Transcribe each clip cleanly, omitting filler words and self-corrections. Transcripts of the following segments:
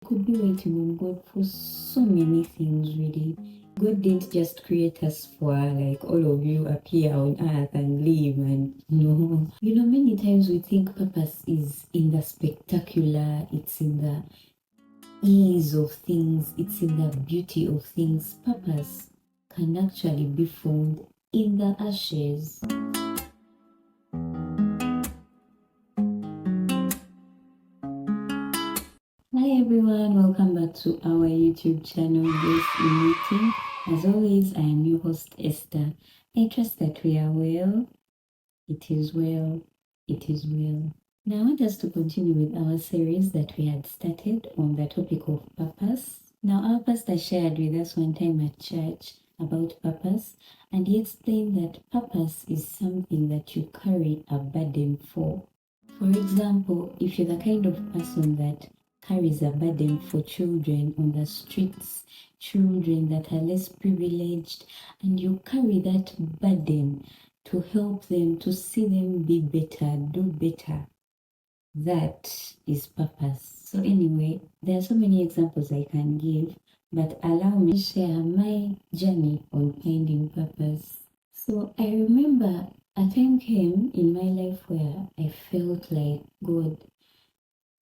Could be waiting on God for so many things, really. God didn't just create us for like all of you appear on earth and live and many times we think purpose is in the spectacular, it's in the ease of things, it's in the beauty of things. Purpose can actually be found in the ashes. Hi everyone, welcome back to our YouTube channel, Grace in Meeting. As always, I am your host Esther. I trust that we are well. It is well. It is well. Now I want us to continue with our series that we had started on the topic of purpose. Now our pastor shared with us one time at church about purpose, and he explained that purpose is something that you carry a burden for. For example, if you're the kind of person that carries a burden for children on the streets, children that are less privileged, and you carry that burden to help them, to see them be better, do better. That is purpose. So anyway, there are so many examples I can give, but allow me to share my journey on finding purpose. So I remember a time came in my life where I felt like, God,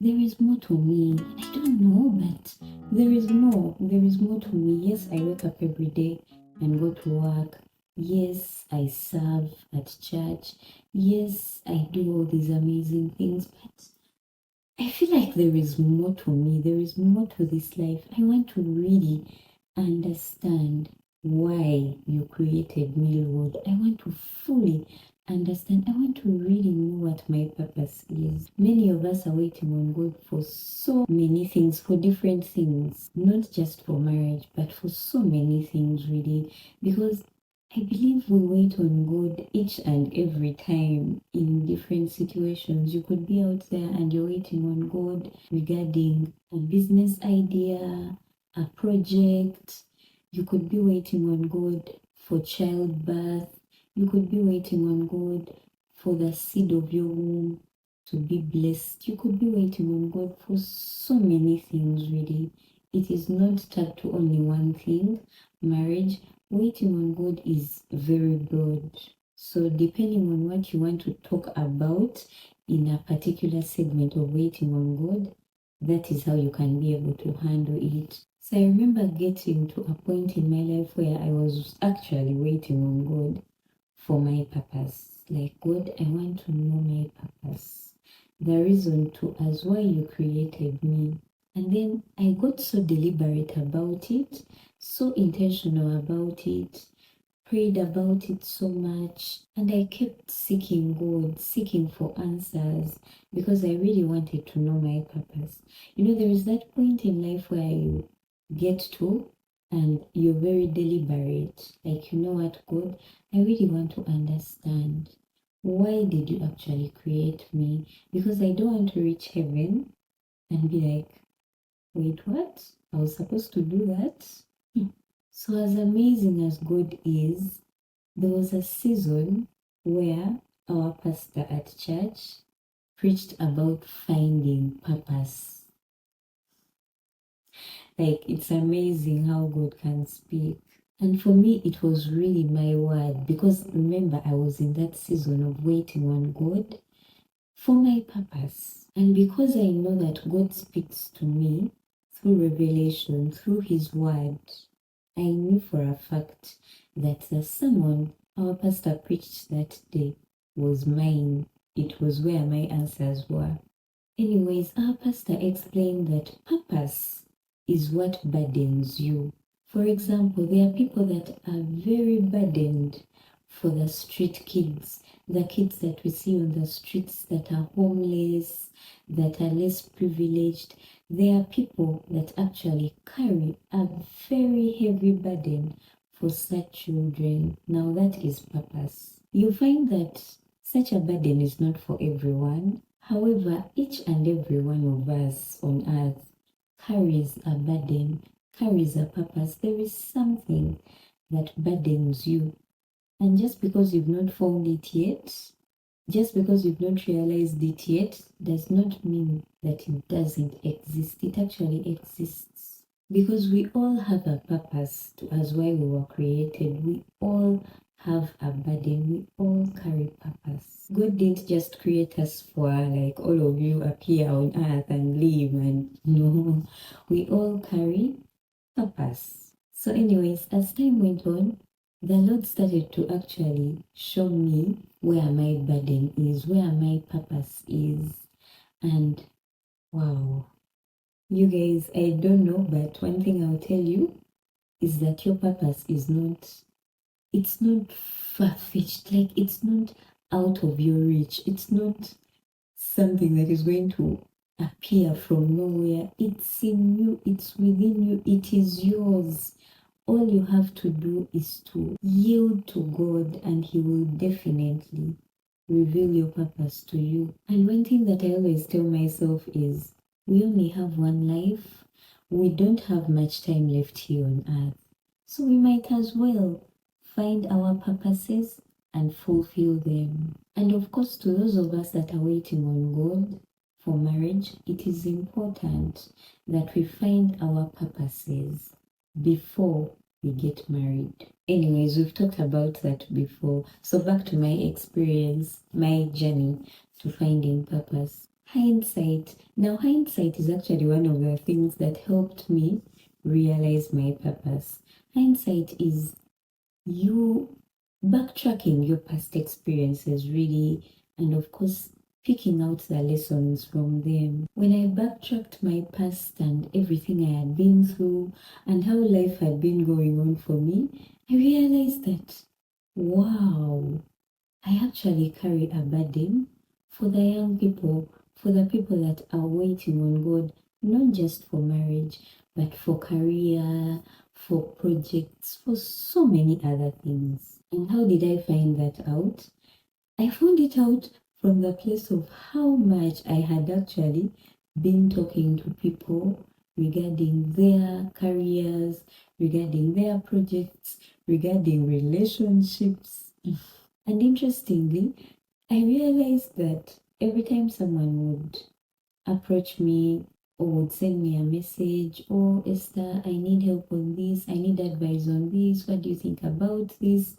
there is more to me. I don't know, but there is more. There is more to me. Yes, I wake up every day and go to work. Yes, I serve at church. Yes, I do all these amazing things, but I feel like there is more to me. There is more to this life. I want to really understand why you created me, Lord. I want to fully understand. I want to really know what my purpose is. Many of us are waiting on God for so many things, for different things, not just for marriage, but for so many things, really, because I believe we wait on God each and every time in different situations. You could be out there and you're waiting on God regarding a business idea, a project. You could be waiting on God for childbirth. You could be waiting on God for the seed of your womb to be blessed. You could be waiting on God for so many things, really. It is not tied to only one thing, marriage. Waiting on God is very broad. So depending on what you want to talk about in a particular segment of waiting on God, that is how you can be able to handle it. So I remember getting to a point in my life where I was actually waiting on God for my purpose. Like, God, I want to know my purpose. The reason to us why you created me. And then I got so deliberate about it, so intentional about it, prayed about it so much, and I kept seeking God, seeking for answers because I really wanted to know my purpose. There is that point in life where you get to and you're very deliberate. Like, you know what, God, I really want to understand. Why did you actually create me? Because I don't want to reach heaven and be like, wait, what? I was supposed to do that? So as amazing as God is, there was a season where our pastor at church preached about finding purpose. Like, it's amazing how God can speak. And for me, it was really my word because remember, I was in that season of waiting on God for my purpose. And because I know that God speaks to me through revelation, through His word, I knew for a fact that the sermon our pastor preached that day was mine. It was where my answers were. Anyways, our pastor explained that purpose is what burdens you. For example, there are people that are very burdened for the street kids, the kids that we see on the streets that are homeless, that are less privileged. There are people that actually carry a very heavy burden for such children. Now that is purpose. You find that such a burden is not for everyone. However, each and every one of us on earth carries a burden, carries a purpose. There is something that burdens you. And just because you've not found it yet, Just because you've not realized it yet does not mean that it doesn't exist. It actually exists. Because we all have a purpose to as why we were created. We all have a burden. We all carry purpose. God didn't just create us for like all of you appear on earth and live and no. We all carry purpose. So anyways, as time went on, the Lord started to actually show me where my burden is, where my purpose is. And wow, you guys, I don't know, but one thing I'll tell you is that your purpose is not, it's not far-fetched, like it's not out of your reach. It's not something that is going to appear from nowhere. It's in you, it's within you, it is yours. All you have to do is to yield to God, and He will definitely reveal your purpose to you. And one thing that I always tell myself is we only have one life. We don't have much time left here on earth. So we might as well find our purposes and fulfill them. And of course, to those of us that are waiting on God for marriage, it is important that we find our purposes before we get married. Anyways, we've talked about that before. So back to my experience, my journey to finding purpose. Hindsight. Now, hindsight is actually one of the things that helped me realize my purpose. Hindsight is you backtracking your past experiences, really, and of course, picking out the lessons from them. When I backtracked my past and everything I had been through and how life had been going on for me, I realized that, wow, I actually carry a burden for the young people, for the people that are waiting on God, not just for marriage, but for career, for projects, for so many other things. And how did I find that out? I found it out from the place of how much I had actually been talking to people regarding their careers, regarding their projects, regarding relationships. And interestingly, I realized that every time someone would approach me or would send me a message, oh, Esther, I need help on this, I need advice on this, what do you think about this?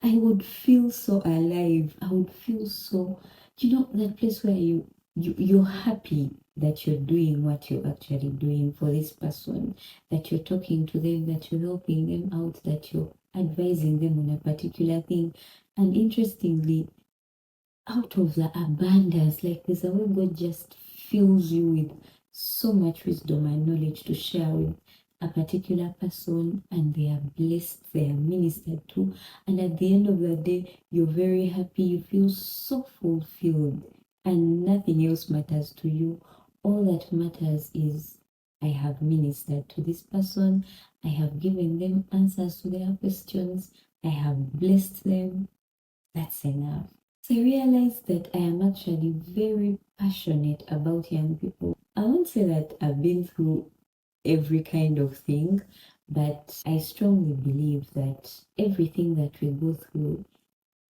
I would feel so alive. I would feel so, that place where you're happy that you're doing what you're actually doing for this person, that you're talking to them, that you're helping them out, that you're advising them on a particular thing. And interestingly, out of the abundance, like there's a way God just fills you with so much wisdom and knowledge to share with a particular person, and they are blessed, they are ministered to, and at the end of the day, you're very happy, you feel so fulfilled, and nothing else matters to you. All that matters is I have ministered to this person, I have given them answers to their questions, I have blessed them. That's enough. So I realized that I am actually very passionate about young people. I won't say that I've been through every kind of thing, but I strongly believe that everything that we go through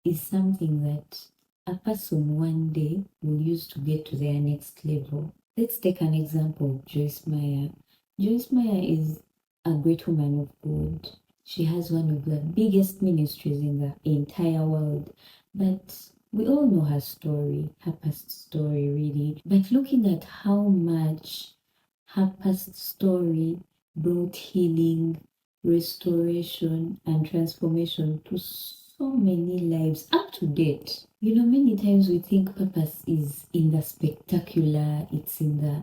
is something that a person one day will use to get to their next level. Let's take an example of Joyce Meyer. Joyce Meyer is a great woman of God. She has one of the biggest ministries in the entire world. But we all know her story, her past story, really. But looking at how much her past story brought healing, restoration, and transformation to so many lives up to date. Many times we think purpose is in the spectacular, it's in the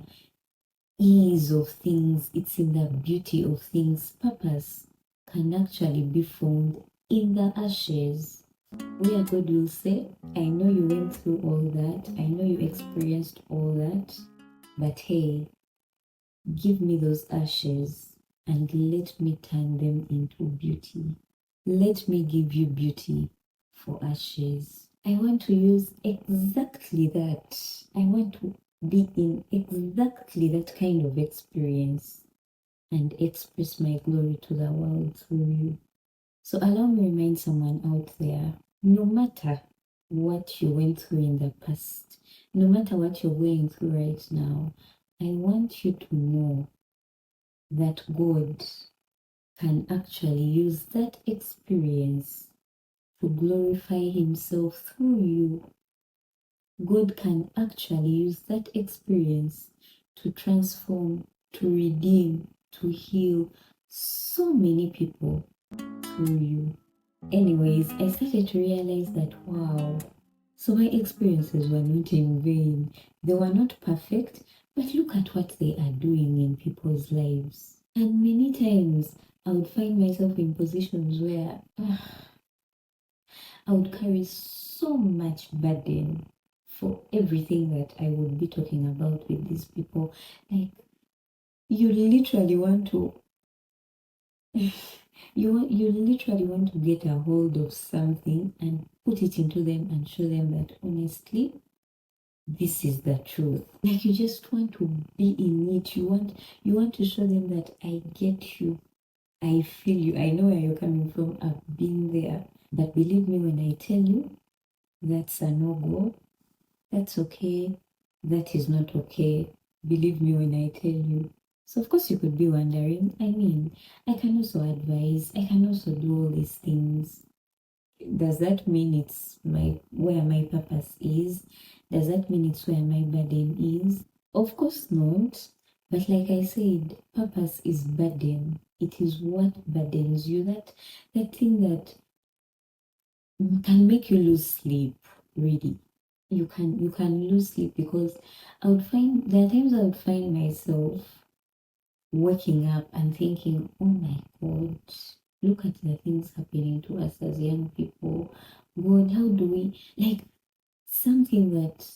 ease of things, it's in the beauty of things. Purpose can actually be found in the ashes. Where God will say, I know you went through all that, I know you experienced all that, but hey, give me those ashes and let me turn them into beauty. Let me give you beauty for ashes. I want to use exactly that. I want to be in exactly that kind of experience and express my glory to the world through you. So allow me to remind someone out there, no matter what you went through in the past, no matter what you're going through right now, I want you to know that God can actually use that experience to glorify Himself through you. God can actually use that experience to transform, to redeem, to heal so many people through you. Anyways, I started to realize that wow, so my experiences were not in vain. They were not perfect, but look at what they are doing in people's lives. And many times I would find myself in positions where I would carry so much burden for everything that I would be talking about with these people. Like, you literally want to you literally want to get a hold of something and put it into them and show them that honestly this is the truth. Like, you just want to be in it. You want to show them that I get you, I feel you, I know where you're coming from, I've been there. But believe me when I tell you, that's a no-go. That's okay. That is not okay. Believe me when I tell you. So of course you could be wondering, I mean, I can also advise, I can also do all these things. Does that mean it's where my purpose is? Does that mean it's where my burden is? Of course not. But like I said, purpose is burden. It is what burdens you. That thing that can make you lose sleep, really. You can lose sleep because there are times I would find myself waking up and thinking, oh my God, look at the things happening to us as young people. God, how do we, like, something that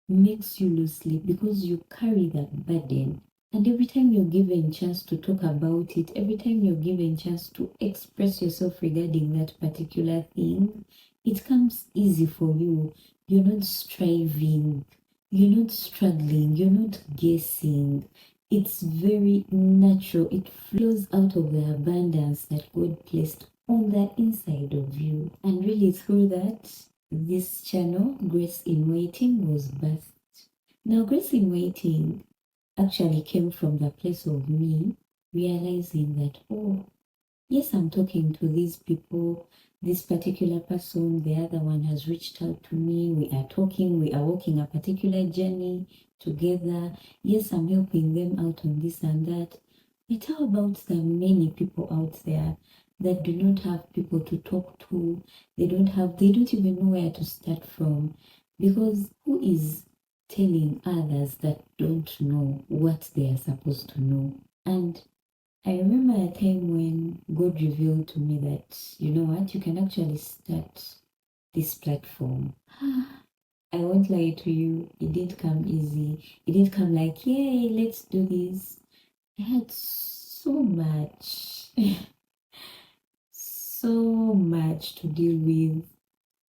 makes you lose sleep because you carry that burden. And every time you're given chance to talk about it, every time you're given chance to express yourself regarding that particular thing, it comes easy for you. You're not striving, you're not struggling, you're not guessing. It's very natural. It flows out of the abundance that God placed on the inside of you. And really through that, this channel, Grace in Waiting, was birthed. Now, Grace in Waiting actually came from the place of me realizing that, oh, yes, I'm talking to these people, this particular person, the other one has reached out to me, we are talking, we are walking a particular journey together. Yes, I'm helping them out on this and that. But how about the many people out there that do not have people to talk to? They don't even know where to start from. Because who is telling others that don't know what they are supposed to know? And I remember a time when God revealed to me that, you know what, you can actually start this platform. I won't lie to you, it didn't come easy. It didn't come like, yay, let's do this. I had so much, so much to deal with.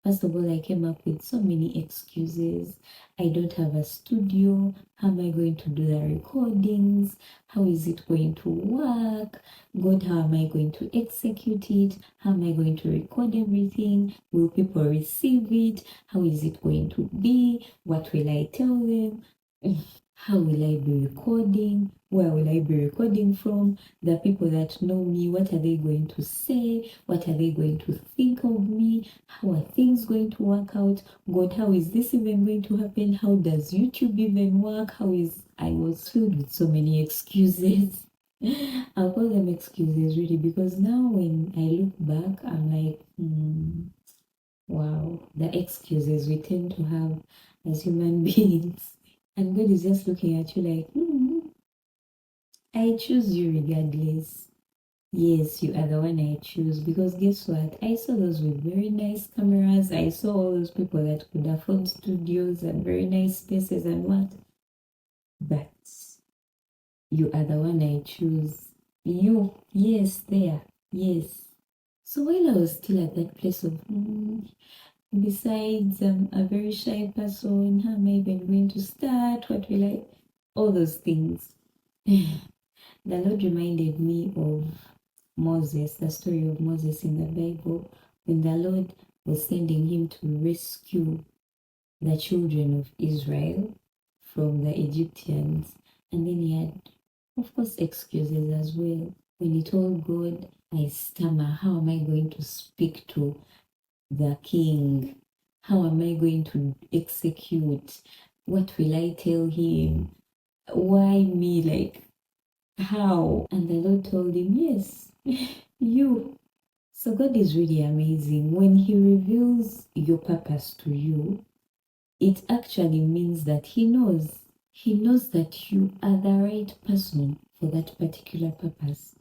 First of all, I came up with so many excuses. I don't have a studio. How am I going to do the recordings? How is it going to work? God, how am I going to execute it? How am I going to record everything? Will people receive it? How is it going to be? What will I tell them? How will I be recording? Where will I be recording from? The people that know me, what are they going to say? What are they going to think of me? How are things going to work out? God, how is this even going to happen? How does YouTube even work? I was filled with so many excuses. I'll call them excuses really because now when I look back, I'm like, wow, the excuses we tend to have as human beings. And God is just looking at you like, I choose you regardless. Yes, you are the one I choose because guess what? I saw those with very nice cameras. I saw all those people that could afford studios and very nice spaces and what. But you are the one I choose. You, yes, there, yes. So while I was still at that place of, besides, I'm a very shy person. How am I even going to start? What will I? All those things. The Lord reminded me of Moses, the story of Moses in the Bible, when the Lord was sending him to rescue the children of Israel from the Egyptians. And then he had, of course, excuses as well. When he told God, I stammer, how am I going to speak to the king? How am I going to execute? What will I tell him? Why me? Like, how? And the Lord told him, yes, you. So God is really amazing. When He reveals your purpose to you, it actually means that He knows. He knows that you are the right person for that particular purpose.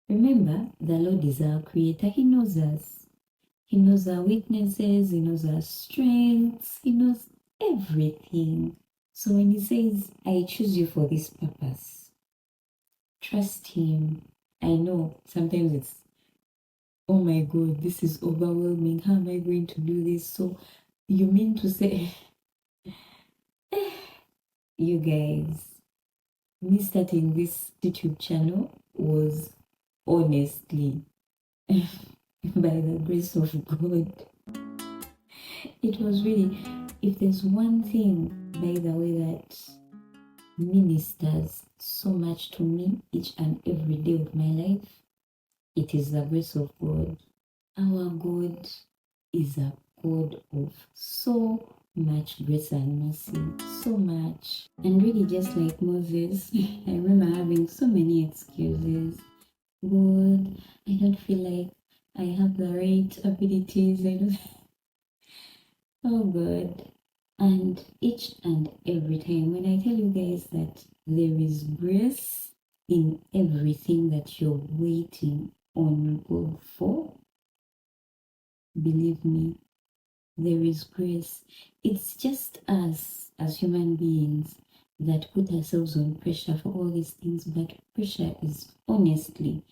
Remember, the Lord is our creator. He knows us. He knows our weaknesses. He knows our strengths. He knows everything. So when He says, I choose you for this purpose, trust Him. I know sometimes it's, oh my God, this is overwhelming. How am I going to do this? So you mean to say, you guys, me starting this YouTube channel was honestly by the grace of God. It was really, if there's one thing, by the way, that ministers so much to me each and every day of my life, it is the grace of God. Our God is a God of so much grace and mercy, so much. And really, just like Moses, I remember having so many excuses. God, I don't feel like I have the right abilities. I don't. Oh God. And each and every time, when I tell you guys that there is grace in everything that you're waiting on God for, believe me, there is grace. It's just us as human beings that put ourselves on pressure for all these things, but pressure is honestly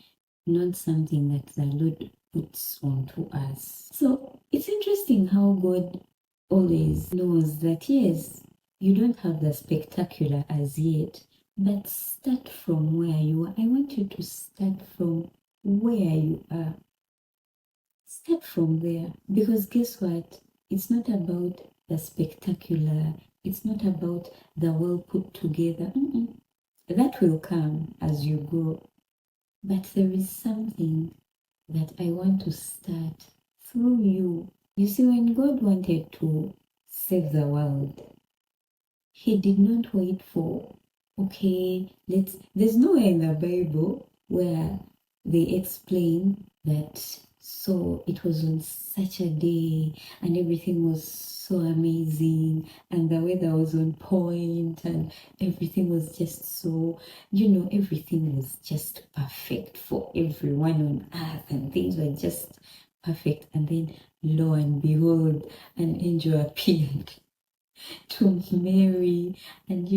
not something that the Lord puts onto us. So it's interesting how God always knows that, yes, you don't have the spectacular as yet, but start from where you are. I want you to start from where you are. Start from there. Because guess what? It's not about the spectacular. It's not about the well put together. That will come as you grow. But there is something that I want to start through you. You see, when God wanted to save the world, He did not wait for, okay, there's nowhere in the Bible where they explain that, so it was on such a day and everything was so amazing and the weather was on point and everything was just so, everything was just perfect for everyone on earth and things were just perfect. And then, lo and behold, an angel appeared to Mary, and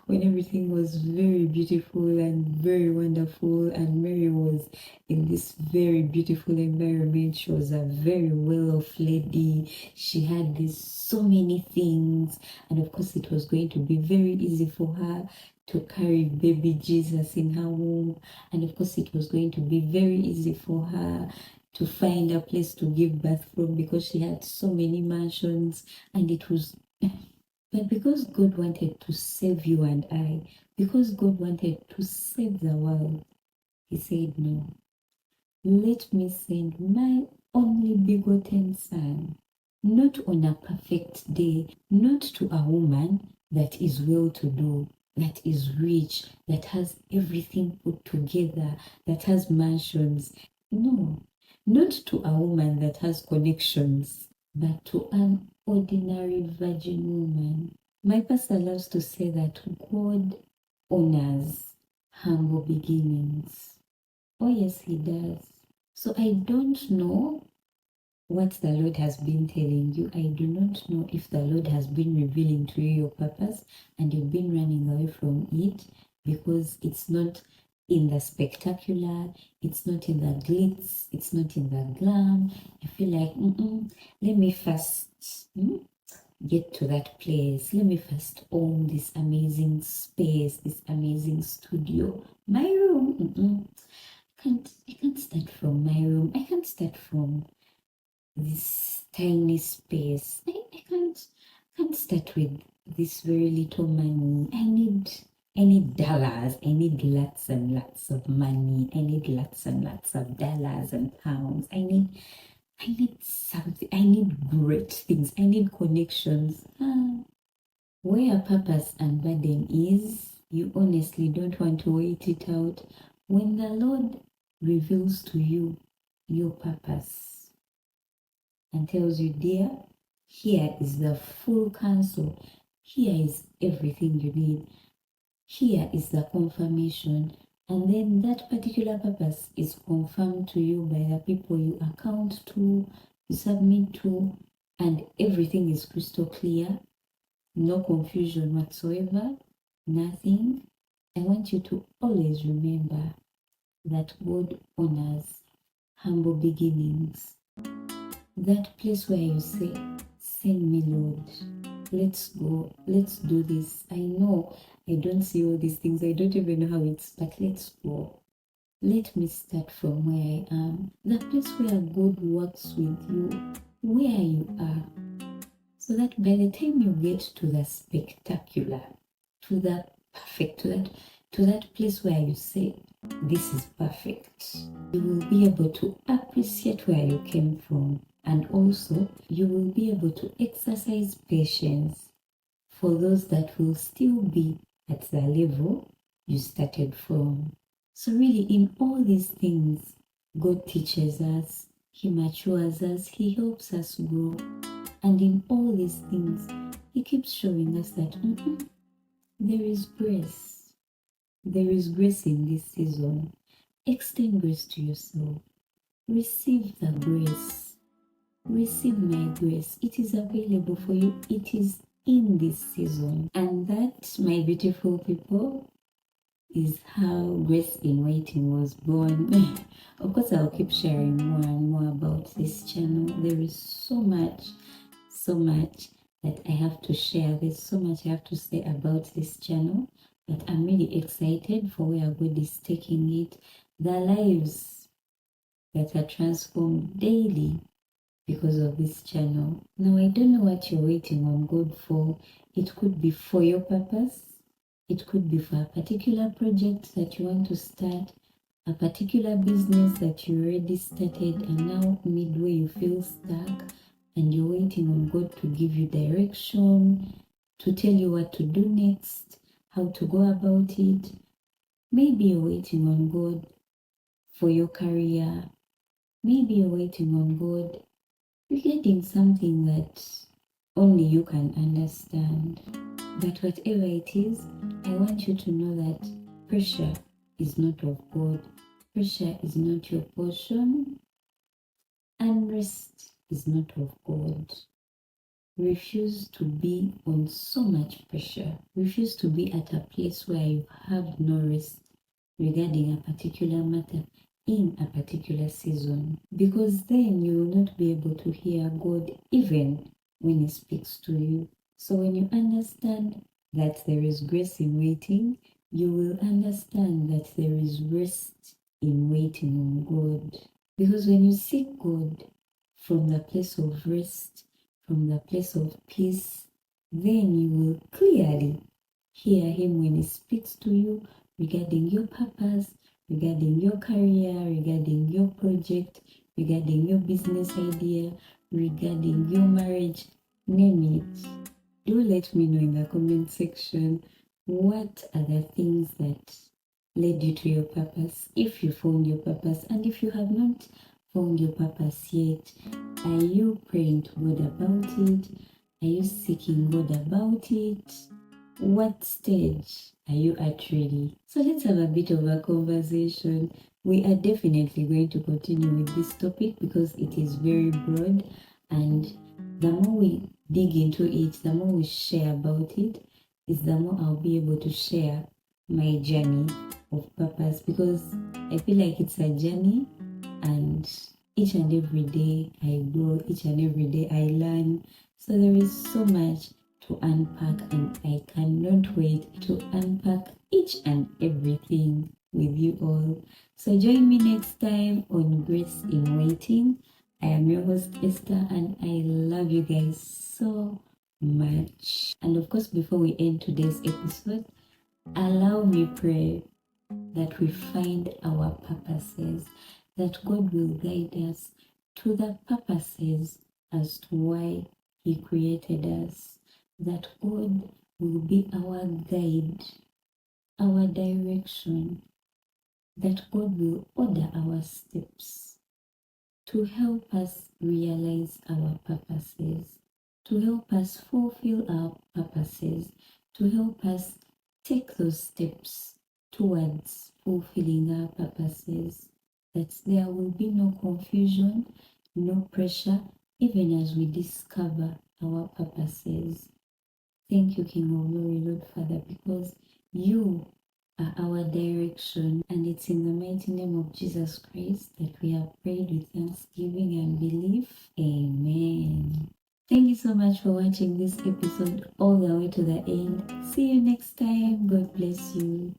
when everything was very beautiful and very wonderful, and Mary was in this very beautiful environment. She was a very well-off lady. She had this so many things, and of course it was going to be very easy for her to carry baby Jesus in her womb, and of course it was going to be very easy for her to find a place to give birth from because she had so many mansions, and it was but because God wanted to save you and I, because God wanted to save the world, He said, no, let me send my only begotten Son, not on a perfect day, not to a woman that is well-to-do, that is rich, that has everything put together, that has mansions. No, not to a woman that has connections, but to an ordinary virgin woman. My pastor loves to say that God honors humble beginnings. Oh yes, He does. So I don't know what the Lord has been telling you. I do not know if the Lord has been revealing to you your purpose and you've been running away from it because it's not in the spectacular, it's not in the glitz, it's not in the glam. You feel like, let me first get to that place. Let me first own this amazing space, this amazing studio. My room, I can't start from my room. I can't start from this tiny space. I can't start with this very little money. I need dollars. I need lots and lots of money. I need lots and lots of dollars and pounds. I need something. I need great things. I need connections. Where purpose and burden is, you honestly don't want to wait it out. When the Lord reveals to you your purpose and tells you, dear, here is the full counsel. Here is everything you need. Here is the confirmation. And then that particular purpose is confirmed to you by the people you account to, you submit to, and everything is crystal clear. No confusion whatsoever, nothing. I want you to always remember that God honors humble beginnings. That place where you say, send me, Lord. Let's go. Let's do this. I know I don't see all these things. I don't even know how it's, but let's go. Let me start from where I am. The place where God works with you, where you are. So that by the time you get to the spectacular, to the perfect, to that place where you say, this is perfect, you will be able to appreciate where you came from. And also, you will be able to exercise patience for those that will still be at the level you started from. So really, in all these things, God teaches us, He matures us, He helps us grow. And in all these things, He keeps showing us that there is grace. There is grace in this season. Extend grace to yourself. Receive the grace. Receive my grace. It is available for you. It is in this season. And that, my beautiful people, is how Grace in Waiting was born. Of course, I'll keep sharing more and more about this channel. There is so much that I have to share. There's so much I have to say about this channel, but I'm really excited for where God is taking it. The lives that are transformed daily because of this channel. Now, I don't know what you're waiting on God for. It could be for your purpose. It could be for a particular project that you want to start, a particular business that you already started and now midway you feel stuck and you're waiting on God to give you direction, to tell you what to do next, how to go about it. Maybe you're waiting on God for your career. Maybe you're waiting on God regarding something that only you can understand. But whatever it is, I want you to know that pressure is not of God. Pressure is not your portion. And rest is not of God. Refuse to be on so much pressure. Refuse to be at a place where you have no rest regarding a particular matter in a particular season. Because then you will not be able to hear God even when He speaks to you. So when you understand that there is grace in waiting, you will understand that there is rest in waiting on God. Because when you seek God from the place of rest, from the place of peace, then you will clearly hear Him when He speaks to you regarding your purpose, regarding your career, regarding your project, regarding your business idea, regarding your marriage, name it. Do let me know in the comment section what are the things that led you to your purpose, if you found your purpose, and if you have not found your purpose yet, are you praying to God about it? Are you seeking God about it? What stage are you at really? So let's have a bit of a conversation. We are definitely going to continue with this topic because it is very broad, and the more we dig into it, the more we share about it, is the more I'll be able to share my journey of purpose, because I feel like it's a journey, and each and every day I grow, each and every day I learn. So there is so much to unpack, and I cannot wait to unpack each and everything with you all. So join me next time on Grace in Waiting. I am your host Esther, and I love you guys so much. And of course, before we end today's episode, allow me pray that we find our purposes, that God will guide us to the purposes as to why He created us, that God will be our guide, our direction, that God will order our steps to help us realize our purposes, to help us fulfill our purposes, to help us take those steps towards fulfilling our purposes, that there will be no confusion, no pressure, even as we discover our purposes. Thank you, King of Glory, Lord Father, because you are our direction, and it's in the mighty name of Jesus Christ that we have prayed with thanksgiving and belief. Amen. Thank you so much for watching this episode all the way to the end. See you next time. God bless you.